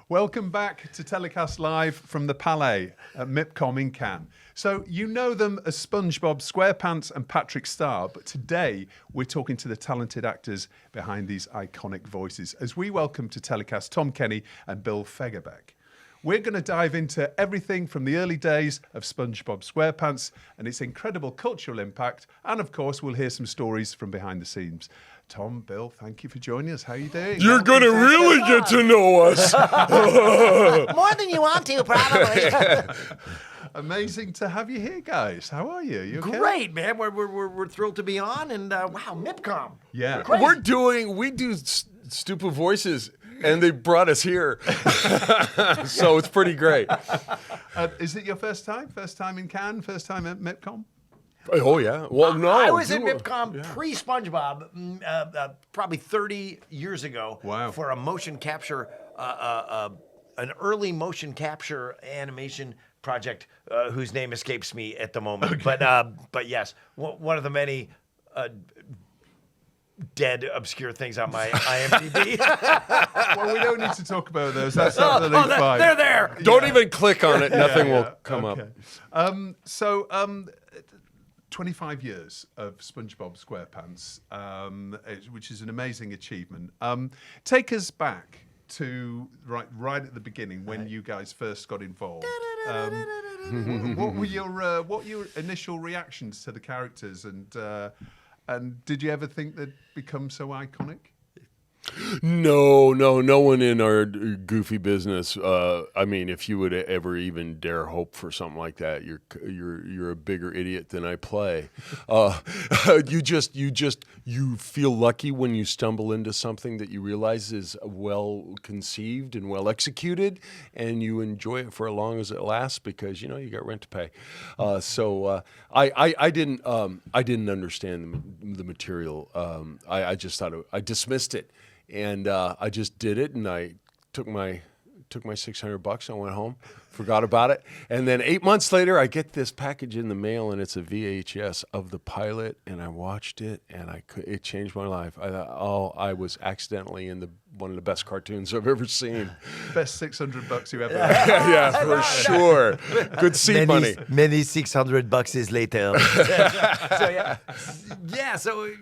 Welcome back to TellyCast Live from the Palais at MIPCOM in Cannes. So you know them as SpongeBob SquarePants and Patrick Star, but today we're talking to the talented actors behind these iconic voices as we welcome to TellyCast Tom Kenny and Bill Fagerbakke. We're going to dive into everything from the early days of SpongeBob SquarePants and its incredible cultural impact, and of course we'll hear some stories from behind the scenes. Tom, Bill, thank you for joining us. How are you doing? You're going to really get to know us. More than you want to, probably. Amazing to have you here, guys. How are you? You okay? Great, man. We're thrilled to be on, and wow, MIPCOM. Yeah. We do stupid voices, and they brought us here. So it's pretty great. Is it your first time? First time in Cannes? First time at MIPCOM? Oh, yeah. Well, no. I was at MIPCOM pre-SpongeBob, probably 30 years ago. Wow. For a motion capture, an early motion capture animation project whose name escapes me at the moment. Okay. But yes, one of the many dead, obscure things on my IMDb. Well, we don't need to talk about those. That's absolutely fine. They're there. Don't even click on it. Nothing will come up. 25 years of SpongeBob SquarePants, which is an amazing achievement. Take us back to right at the beginning when you guys first got involved. What were your initial reactions to the characters, and did you ever think they'd become so iconic? No one in our goofy business. I mean, if you would ever even dare hope for something like that, you're a bigger idiot than I play. You feel lucky when you stumble into something that you realize is well conceived and well executed, and you enjoy it for as long as it lasts because you got rent to pay. I didn't understand the material. I just thought I dismissed it. And I just did it, and I took my $600. I went home, forgot about it, and then 8 months later, I get this package in the mail, and it's a VHS of the pilot, and I watched it, and it changed my life. I thought, I was accidentally in one of the best cartoons I've ever seen. Best $600 you ever. Yeah, for sure. Good seed money. Many $600 later. So.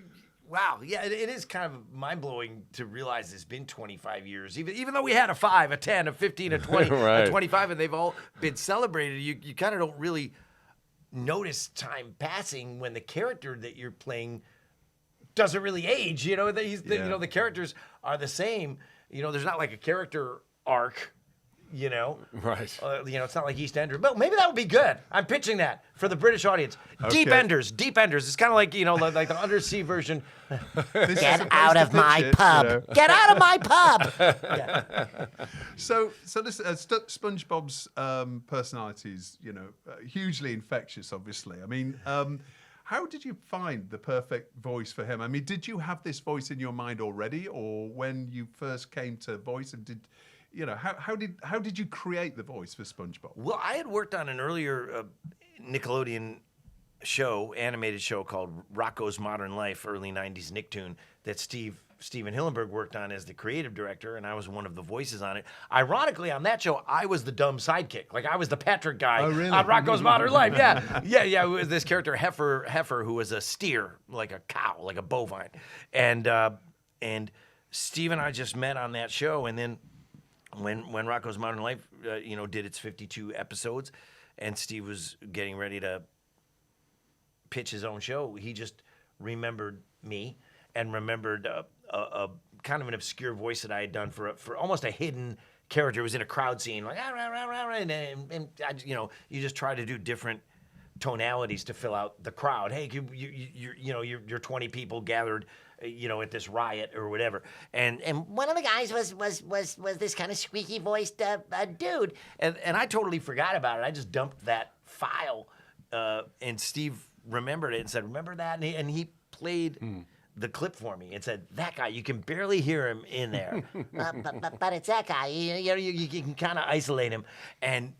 Wow, yeah, it is kind of mind-blowing to realize it's been 25 years. Even though we had a 5, a 10, a 15, a 20, right. a 25, and they've all been celebrated, you kind of don't really notice time passing when the character that you're playing doesn't really age. The characters are the same. There's not like a character arc. Right. It's not like EastEnders, but maybe that would be good. I'm pitching that for the British audience. Okay. Deep Enders. It's kind of like like the undersea version. Get out of my pub. Get out of my pub. Yeah. So this SpongeBob's personality is hugely infectious. Obviously, I mean. How did you find the perfect voice for him? I mean, did you have this voice in your mind already, or when you first came to voice, and how did you create the voice for SpongeBob? Well, I had worked on an earlier Nickelodeon animated show called Rocko's Modern Life, early '90s Nicktoon, that Steven Hillenburg worked on as the creative director, and I was one of the voices on it. Ironically, on that show, I was the dumb sidekick. Like, I was the Patrick guy on Rocko's Modern Life. Yeah. It was this character, Heifer, who was a steer, like a cow, like a bovine. And Steve and I just met on that show, and then when Rocko's Modern Life, did its 52 episodes, and Steve was getting ready to pitch his own show, he just remembered me and remembered a kind of an obscure voice that I had done for almost a hidden character. It was in a crowd scene, like and you just try to do different tonalities to fill out the crowd. Hey, you're 20 people gathered, at this riot or whatever. And One of the guys was this kind of squeaky voiced dude. And I totally forgot about it. I just dumped that file, and Steve remembered it and said, "Remember that?" And he played the clip for me and said, "That guy, you can barely hear him in there, but it's that guy. you can kind of isolate him." And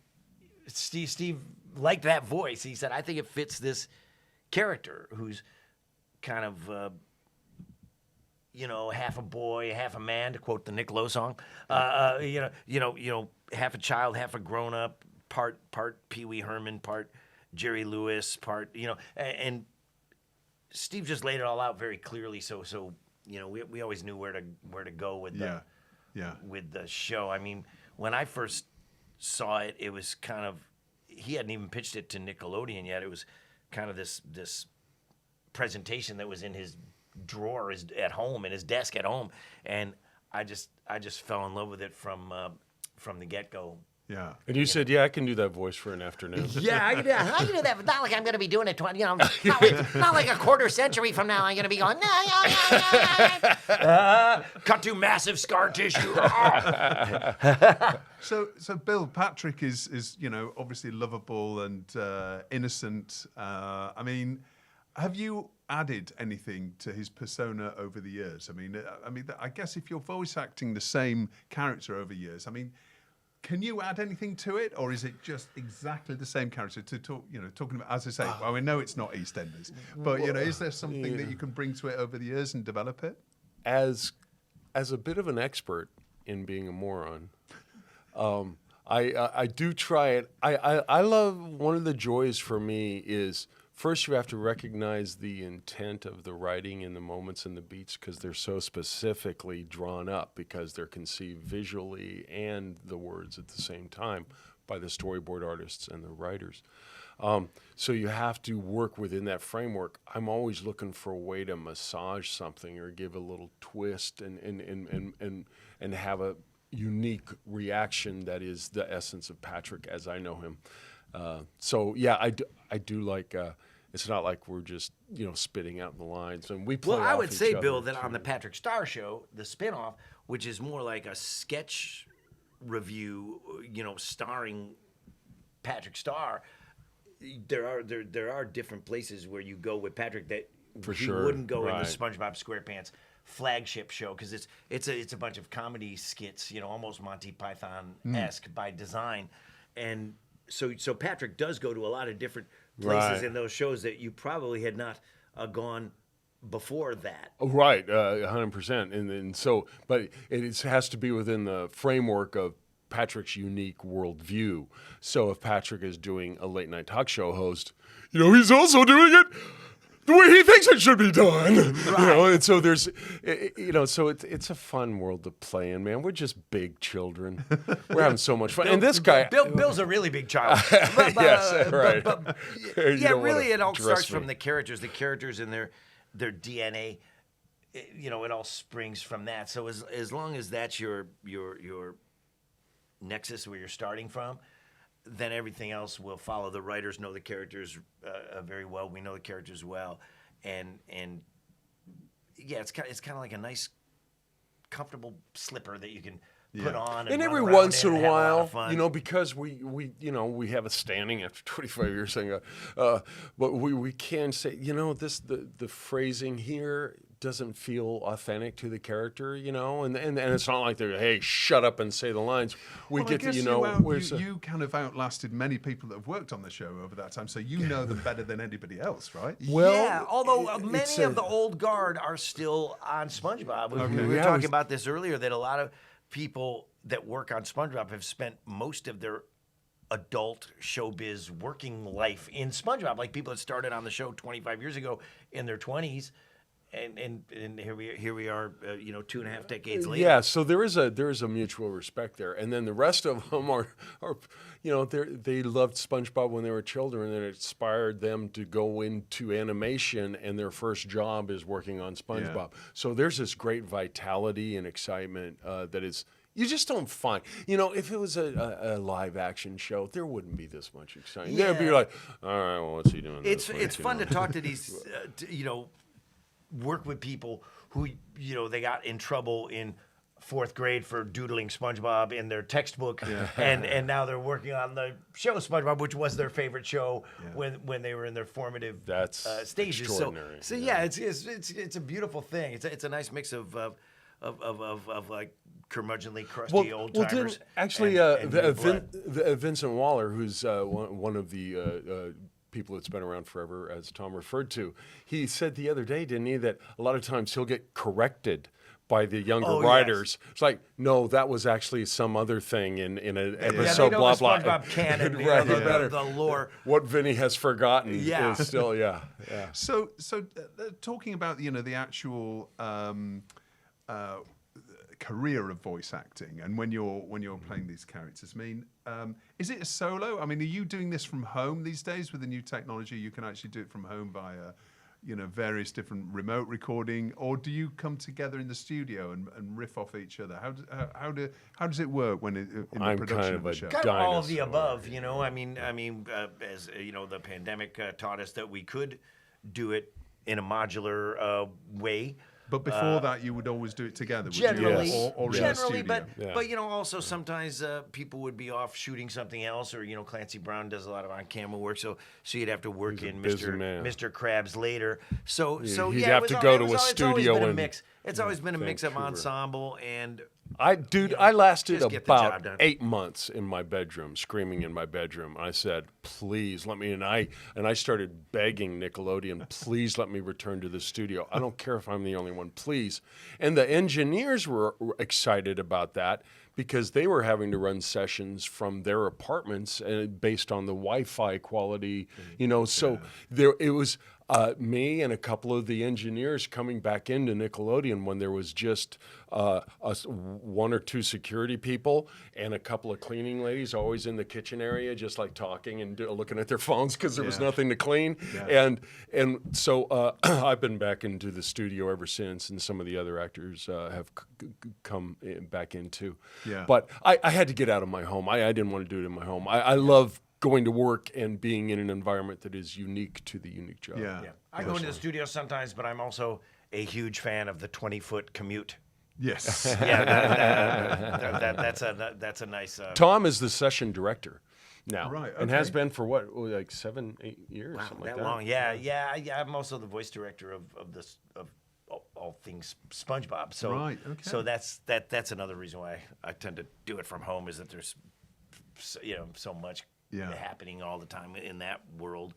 Steve liked that voice. He said, "I think it fits this character who's kind of half a boy, half a man, to quote the Nickelodeon song. Half a child, half a grown up, part Pee Wee Herman, part Jerry Lewis, part and Steve just laid it all out very clearly. So we always knew where to go with with the show. I mean, when I first saw it, it was kind of, he hadn't even pitched it to Nickelodeon yet. It was kind of this presentation that was in his drawer at home, in his desk at home, and I just fell in love with it from the get-go. Yeah. And you said, I can do that voice for an afternoon. Yeah, I can do that, but not like I'm going to be doing it 20, not like a quarter century from now. I'm going to be going, Cut to massive scar tissue. So Bill, Patrick is obviously lovable and innocent. I mean, have you added anything to his persona over the years? I mean, I guess if you're voice acting the same character over years, I mean, can you add anything to it, or is it just exactly the same character? To talk, talking about, as I say, well, we know it's not EastEnders, but is there something that you can bring to it over the years and develop it? As a bit of an expert in being a moron, I do try it. I love, one of the joys for me is, first you have to recognize the intent of the writing and the moments and the beats, because they're so specifically drawn up, because they're conceived visually and the words at the same time by the storyboard artists and the writers. So you have to work within that framework. I'm always looking for a way to massage something or give a little twist and have a unique reaction that is the essence of Patrick as I know him. I do like. It's not like we're just spitting out the lines, and we play. Well, I off would each say, other, Bill, that too. on the Patrick Star Show, the spinoff, which is more like a sketch review, starring Patrick Star, there are different places where you go with Patrick that For he sure, wouldn't go in right. the SpongeBob SquarePants flagship show, because it's a bunch of comedy skits, almost Monty Python-esque by design, and so Patrick does go to a lot of different places Right. in those shows that you probably had not gone before that. Oh, right, 100%. And so, but it has to be within the framework of Patrick's unique worldview. So if Patrick is doing a late night talk show host, he's also doing it the way he thinks it should be done. Right. And so there's, so it's a fun world to play in, man. We're just big children. We're having so much fun. And this guy, Bill's a really big child. Yes, right. But You don't really, wanna it all dress starts me. from the characters and their DNA. It all springs from that. So as long as that's your nexus where you're starting from, then everything else will follow. The writers know the characters very well. We know the characters well, and it's kind of like a nice, comfortable slipper that you can put on. And run every around once in in a and have lot while, of fun. because we have a standing after 25 years saying, but we can say, the phrasing here doesn't feel authentic to the character, and it's not like they're, hey, shut up and say the lines. We Well, get I guess to, you kind of outlasted many people that have worked on the show over that time, so you know them better than anybody else, right? Yeah, although it's many of the old guard are still on SpongeBob. We were Yeah, talking about this earlier, that a lot of people that work on SpongeBob have spent most of their adult showbiz working life in SpongeBob, like people that started on the show 25 years ago in their 20s. And here we are, 2.5 decades later. Yeah, so there is a mutual respect there, and then the rest of them are they loved SpongeBob when they were children, and it inspired them to go into animation, and their first job is working on SpongeBob. Yeah. So there's this great vitality and excitement that is. You just don't find, if it was a live action show, there wouldn't be this much excitement. Yeah. There'd be like, all right, well, what's he doing? It's this week, fun to talk to these, work with people who, they got in trouble in 4th grade for doodling SpongeBob in their textbook, and now they're working on the show SpongeBob, which was their favorite show when they were in their formative stages. Extraordinary. So yeah, it's a beautiful thing. It's a nice mix of like curmudgeonly, crusty old timers. Actually, and new blood. Vincent Waller, who's one of the people that's been around forever, as Tom referred to. He said the other day, didn't he, that a lot of times he'll get corrected by the younger writers. It's like, no, that was actually some other thing in an episode, they know blah, the blah. SpongeBob canon, the lore. What Vinny has forgotten is still, So talking about, the actual career of voice acting, and when you're playing these characters, I mean, is it a solo? I mean, are you doing this from home these days with the new technology? You can actually do it from home via various different remote recording, or do you come together in the studio and riff off each other? How does it work when in the production of the show? Kind of all of the above, I mean, as the pandemic taught us that we could do it in a modular way. But before that, you would always do it together, would generally, you? Or in the studio? but also sometimes people would be off shooting something else, or Clancy Brown does a lot of on-camera work, so you'd have to work in Mr. Krabs later. So he'd have to go to a studio and mix. It's always been a mix of ensemble and. I lasted about 8 months in my bedroom, screaming in my bedroom. I said, "Please let me." And I started begging Nickelodeon, "Please let me return to the studio. I don't care if I'm the only one, please." And the engineers were excited about that because they were having to run sessions from their apartments based on the Wi-Fi quality. So it was. Me and a couple of the engineers coming back into Nickelodeon when there was just one or two security people and a couple of cleaning ladies always in the kitchen area, just like talking and looking at their phones because there was nothing to clean. Yeah. And so I've been back into the studio ever since, and some of the other actors have come back into. Yeah. But I had to get out of my home. I didn't want to do it in my home. I love going to work and being in an environment that is unique to the unique job. Yeah. I go into the studio sometimes, but I'm also a huge fan of the 20-foot commute. Yes. That's a nice. Tom is the session director now, right? Okay. And has been for what, like 7-8 years, wow, something like that long. Yeah. I'm also the voice director of all things SpongeBob. So right. Okay. So that's another reason why I tend to do it from home, is that there's so much happening all the time in that world.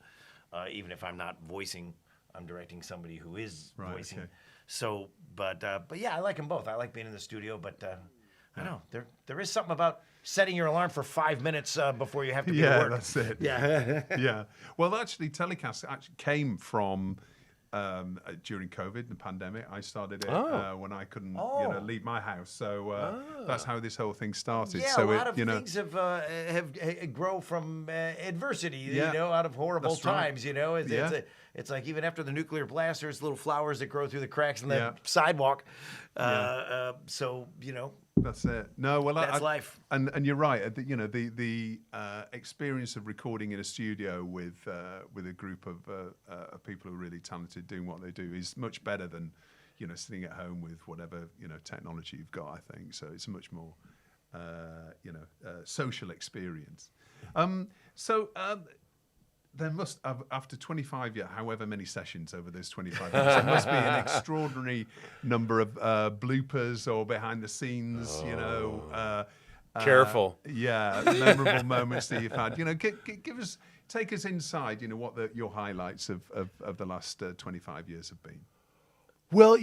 Even if I'm not voicing, I'm directing somebody who is voicing. Okay. So, but yeah, I like them both. I like being in the studio, but I don't know. There is something about setting your alarm for 5 minutes before you have to be to work. Yeah, that's it. Yeah. Yeah. Well, actually, TellyCast actually came from during COVID, the pandemic. I started it when I couldn't, leave my house. So that's how this whole thing started. Yeah, so a lot of things have grow from adversity. Out of horrible times. Right. It's like even after the nuclear blast, there's little flowers that grow through the cracks in the sidewalk. So that's it. No, well, that's life. And you're right. The experience of recording in a studio with a group of people who are really talented doing what they do is much better than sitting at home with whatever technology you've got. I think so. It's a much more social experience. There must, after 25 years, however many sessions over those 25 years, there must be an extraordinary number of bloopers or behind the scenes, Careful. Memorable moments that you've had. Take us inside, what your highlights of the last 25 years have been. Well,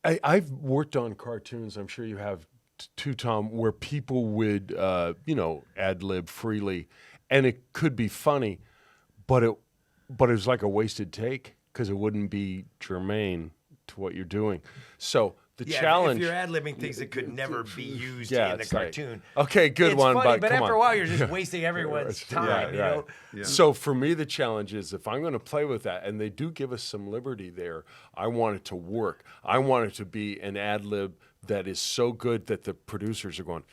I've worked on cartoons, I'm sure you have too, Tom, where people would, ad-lib freely, and it could be funny, but it was like a wasted take because it wouldn't be germane to what you're doing. So the challenge, if you're ad-libbing things that could never be used in the cartoon. Like, okay, good one, funny, but after a while you're just wasting everyone's time. Yeah. So for me, the challenge is if I'm going to play with that, and they do give us some liberty there, I want it to work. I want it to be an ad-lib that is so good that the producers are going,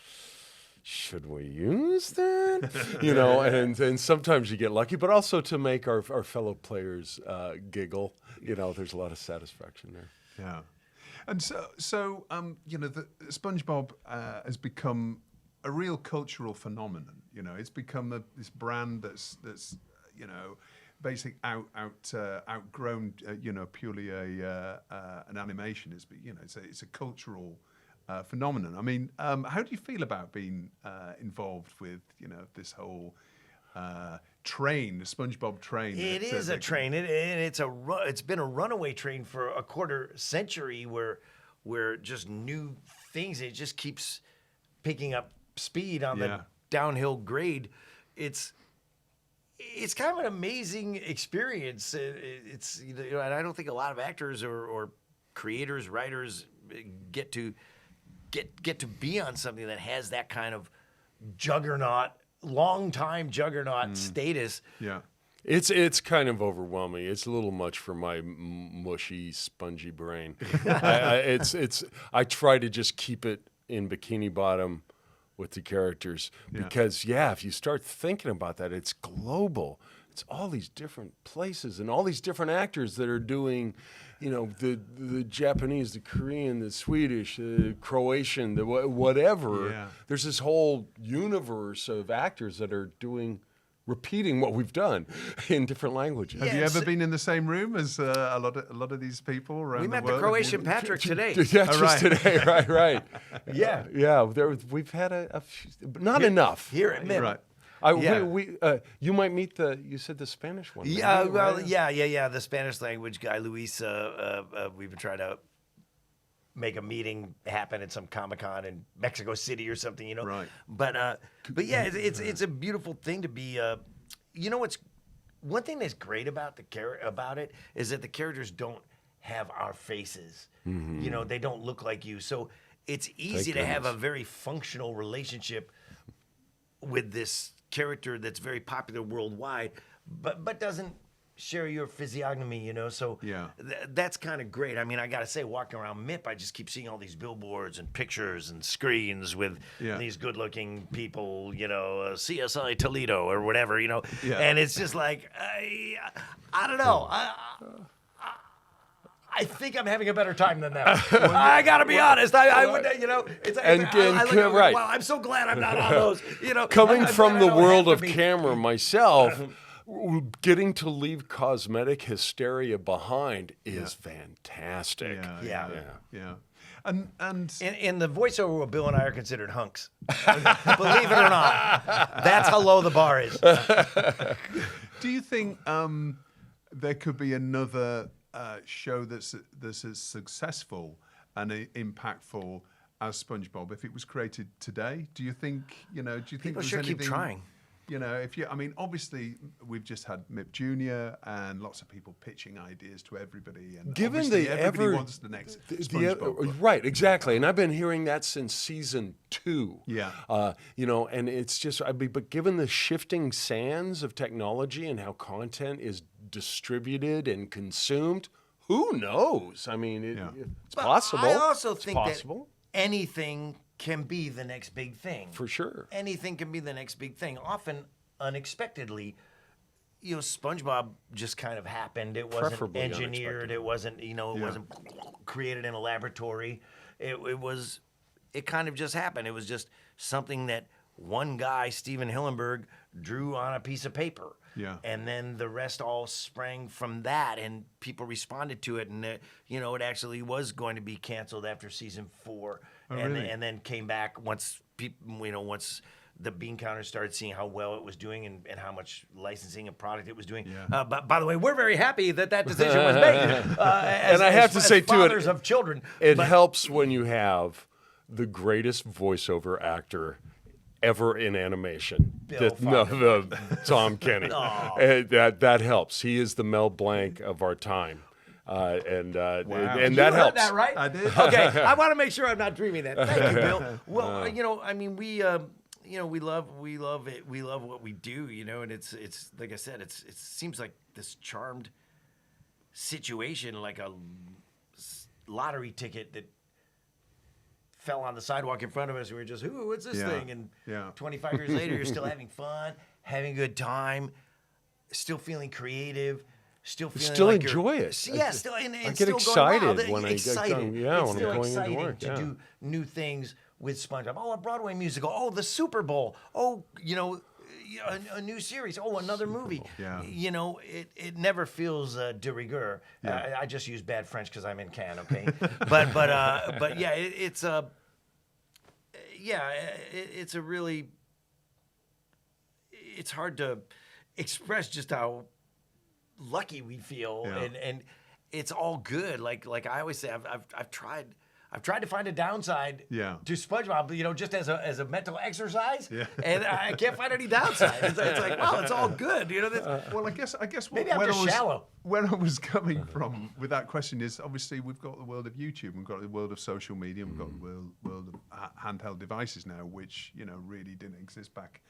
should we use that? And sometimes you get lucky, but also to make our fellow players giggle. There's a lot of satisfaction there. Yeah. And so the SpongeBob has become a real cultural phenomenon. It's become this brand that's basically outgrown purely an animation. It's a cultural phenomenon. I mean, how do you feel about being involved with this whole train, the SpongeBob train. It is a train, and it's been a runaway train for a quarter century, where just new things. It just keeps picking up speed on the downhill grade. It's kind of an amazing experience. It's and I don't think a lot of actors or creators, writers get to be on something that has that kind of juggernaut, long time juggernaut status. Yeah. It's kind of overwhelming. It's a little much for my mushy, spongy brain. I try to just keep it in Bikini Bottom with the characters because if you start thinking about that, it's global. It's all these different places and all these different actors that are doing, the Japanese, the Korean, the Swedish, the Croatian, the whatever. Yeah. There's this whole universe of actors that are repeating what we've done in different languages. Have you ever been in the same room as a lot of these people around We the met world? the Croatian Patrick today. Yeah, just today, right. Yeah. Yeah, we've had a few, but not enough. Here at MIP. Right. You might meet you said the Spanish one. Yeah, right? well, yeah. The Spanish language guy, Luis. We've been trying to make a meeting happen at some Comic-Con in Mexico City or something, Right. But yeah, it's a beautiful thing to be. What's one thing that's great about about it is that the characters don't have our faces. Mm-hmm. They don't look like you, so it's easy to have a very functional relationship with this character that's very popular worldwide, but doesn't share your physiognomy, so that's kind of great. I mean, I gotta say, walking around MIP, I just keep seeing all these billboards and pictures and screens with these good-looking people, CSI Toledo or whatever, and it's just like, I don't know. I think I'm having a better time than them. I gotta be honest. I would, it's like, I look at, right. wow, I'm so glad I'm not on those. Coming from the world of camera. camera myself, getting to leave cosmetic hysteria behind is fantastic. Yeah. And In the voiceover, Bill and I are considered hunks. Believe it or not, that's how low the bar is. do you think there could be another show that's as successful and impactful as SpongeBob if it was created today? Do you think? Do you think People there's sure keep anything, trying. Obviously we've just had MIP Junior and lots of people pitching ideas to everybody, and Given obviously the everybody wants the next SpongeBob. But- right, exactly, and I've been hearing that since season 2. Yeah. And it's just, but given the shifting sands of technology and how content is distributed and consumed, who knows? I mean, it's But possible. I also It's think possible. that anything can be the next big thing. For sure. Anything can be the next big thing. Often unexpectedly. SpongeBob just kind of happened. It wasn't Preferably engineered. It wasn't, wasn't created in a laboratory. It kind of just happened. It was just something that one guy, Steven Hillenburg, drew on a piece of paper. Yeah. And then the rest all sprang from that, and people responded to it. And, it actually was going to be canceled after season 4. And then came back once people, once the bean counters started seeing how well it was doing and how much licensing and product it was doing. Yeah. But by the way, we're very happy that decision was made. And I have to say, too, fathers of children. It helps when you have the greatest voiceover actor ever in animation. Tom Kenny. That helps. He is the Mel Blanc of our time. And that You helps. heard that, right? I did. Okay, I want to make sure I'm not dreaming that. Thank you, Bill. Well, we love it. We love what we do, and it's like I said, it seems like this charmed situation, like a lottery ticket that fell on the sidewalk in front of us, and we were just, ooh, what's this thing? And 25 years later, you're still having fun, having a good time, still feeling creative. Still like joyous. Yeah, still and I get still excited going, wow, when I get done. Yeah, when I'm going into work. to do new things with SpongeBob. Oh, a Broadway musical. Oh, the Super Bowl. Oh, a new series. Oh, another movie. Yeah. It never feels de rigueur. Yeah. I just use bad French because I'm in Cannes. Okay, but yeah, it's a really. it's hard to express just how lucky we feel, Yeah. and it's all good. Like I always say, I've tried to find a downside Yeah. to SpongeBob, just as a mental exercise, Yeah. and I can't find any downside. It's like, well, it's all good, Well, I guess Maybe I'm where just shallow. Where I was coming from with that question is obviously we've got the world of YouTube, we've got the world of social media, we've got the world of handheld devices now, which really didn't exist back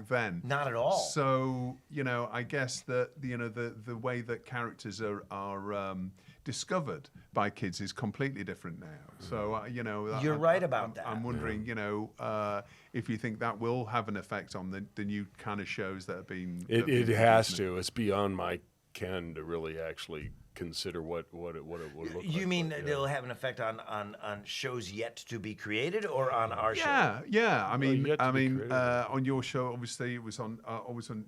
then. Not at all. So I guess that the way that characters are discovered by kids is completely different now. So You're right about that. I'm wondering if you think that will have an effect on the new kind of shows that have been. It has to. It's beyond my ken to really actually consider what it would look like. You mean but, it'll have an effect on shows yet to be created, or on our show? Yeah. I mean, yet to be created. on your show, obviously, it was on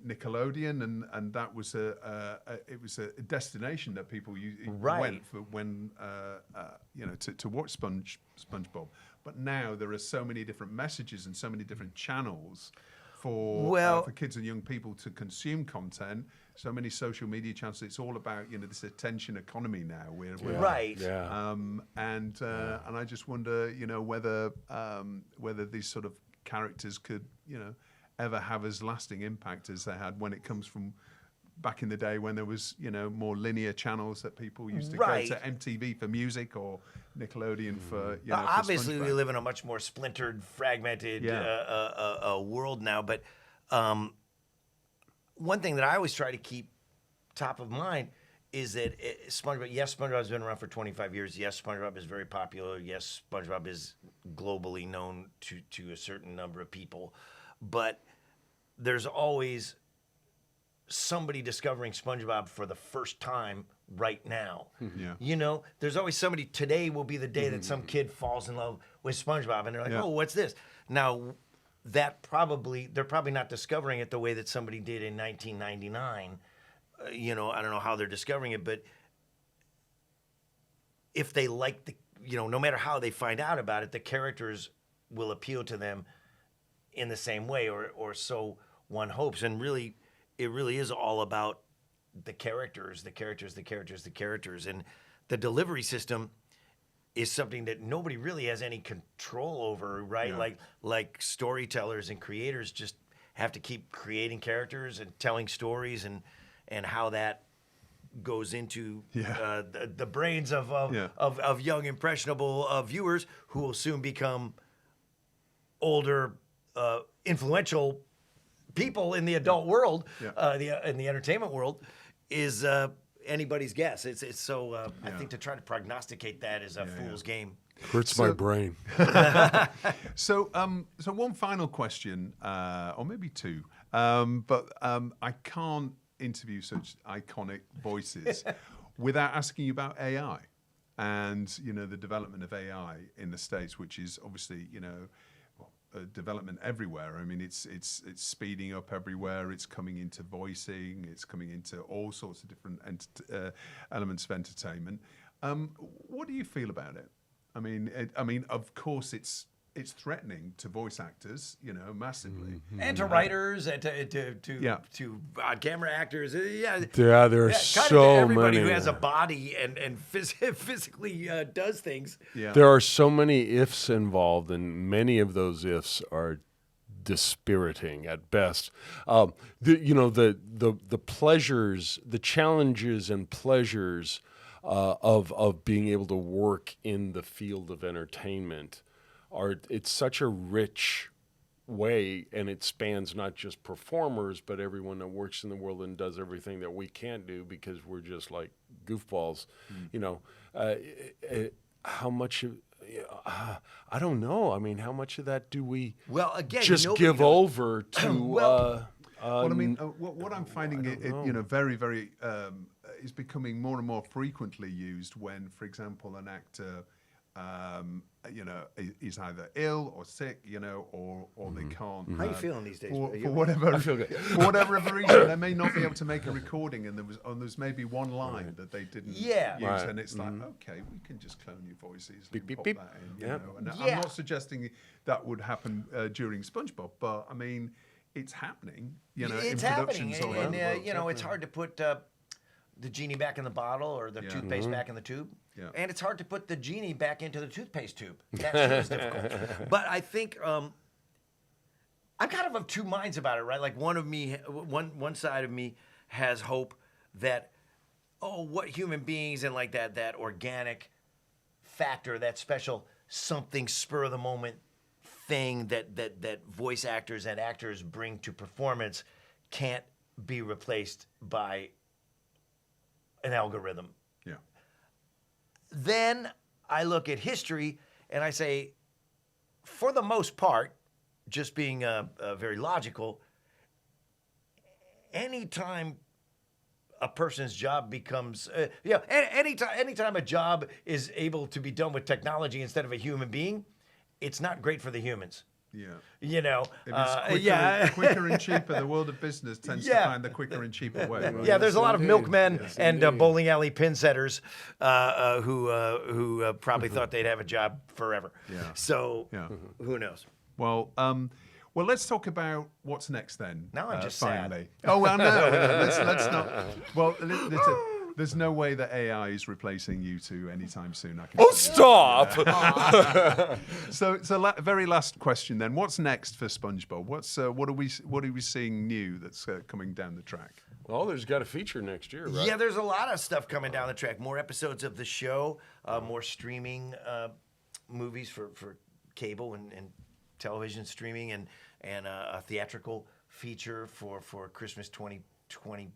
Nickelodeon, and that was it was a destination that people went for when to watch SpongeBob. But now there are so many different messages and so many different channels for kids and young people to consume content. So many social media channels. It's all about this attention economy now. Right. Yeah. And I just wonder, whether these sort of characters could, ever have as lasting impact as they had when it comes from back in the day when there was, more linear channels that people used to go to MTV for music or Nickelodeon for, for obviously, we SpongeBob. live in a much more splintered, fragmented world now. But one thing that I always try to keep top of mind is that SpongeBob. Yes, SpongeBob's been around for 25 years. Yes, SpongeBob is very popular. Yes, SpongeBob is globally known to a certain number of people. But there's always somebody discovering SpongeBob for the first time right now. Yeah. There's always somebody. Today will be the day that some kid falls in love with SpongeBob, and they're like, Yeah. "Oh, what's this?" Now, they're probably not discovering it the way that somebody did in 1999. I don't know how they're discovering it, but if they like no matter how they find out about it, the characters will appeal to them in the same way, or so one hopes. And really, it really is all about the characters, and the delivery system is something that nobody really has any control over, right? Yeah. Like storytellers and creators just have to keep creating characters and telling stories, and how that goes into the brains of young impressionable viewers who will soon become older influential people in the adult world, in the entertainment world, is anybody's guess. It's so I think to try to prognosticate that is a fool's game. Hurts my brain. So one final question, or maybe two, but I can't interview such iconic voices without asking you about AI and the development of AI in the States, which is obviously development everywhere. I mean, it's speeding up everywhere. It's coming into voicing. It's coming into all sorts of different elements of entertainment. What do you feel about it? I mean, of course, it's threatening to voice actors, massively. And to writers, and to on-camera actors. There are kind so of to everybody many. who has a body and physically does things. Yeah. There are so many ifs involved, and many of those ifs are dispiriting at best. The pleasures, the challenges and pleasures of being able to work in the field of entertainment it's such a rich way, and it spans not just performers, but everyone that works in the world and does everything that we can't do because we're just like goofballs. How much of, I don't know. I mean, how much of that do we just give over to? Well, I mean, what I'm finding very, very is becoming more and more frequently used when, for example, an actor is either ill or sick, or they can't. How are you feeling these days? For whatever, for whatever reason, they may not be able to make a recording, and there's maybe one line that they didn't use, and it's like, okay, we can just clone your voices and pop that in, And I'm not suggesting that would happen during SpongeBob, but I mean, it's happening. You know, it's in happening, productions all and over the world. you know, it's hard to put the genie back in the bottle or the toothpaste back in the tube. Yeah. And it's hard to put the genie back into the toothpaste tube. That too is difficult. But I think I'm kind of two minds about it, right? Like one side of me has hope that, what human beings and like that organic factor, that special something spur of the moment thing that voice actors and actors bring to performance can't be replaced by an algorithm. Yeah. Then I look at history and I say, for the most part, just being very logical, anytime a person's job becomes, anytime a job is able to be done with technology instead of a human being, it's not great for the humans. Yeah. You know, If it's quicker and cheaper, the world of business tends to find the quicker and cheaper way. Right? Yeah, there's a lot of milkmen Yes, and indeed. bowling alley pin setters who probably thought they'd have a job forever. Yeah. So Yeah. who knows? Well, let's talk about what's next then. Now I'm just sad. finally. Oh well, no, let's not. Well, there's no way that AI is replacing you two anytime soon. I can Oh, tell you. stop! So very last question then. What's next for SpongeBob? What are we seeing new that's coming down the track? Well, there's got a feature next year, right? Yeah, there's a lot of stuff coming down the track. More episodes of the show, more streaming movies for cable and television streaming, and a theatrical feature for Christmas 2025.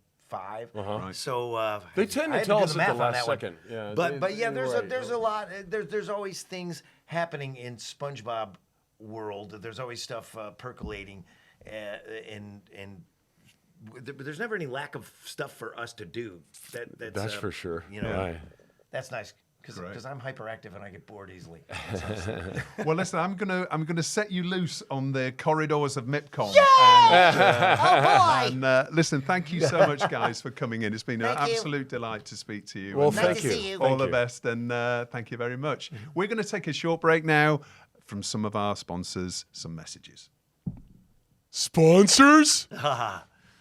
Right. So They tend to I had tell do us the at the math on last that one. second. Yeah, But yeah, you're right. there's a lot. There's always things happening in SpongeBob world. There's always stuff percolating, and but there's never any lack of stuff for us to do. That's for sure. You know, Yeah. that's nice Great. because I'm hyperactive and I get bored easily. Well, listen, I'm gonna set you loose on the corridors of MIPCOM. Oh boy! And listen, thank you so much, guys, for coming in. It's been an Thank you. absolute delight to speak to you. Well, And, Nice thank to you. see you. all Thank the you. best, and thank you very much. We're going to take a short break now from some of our sponsors, some messages. Sponsors? Haha.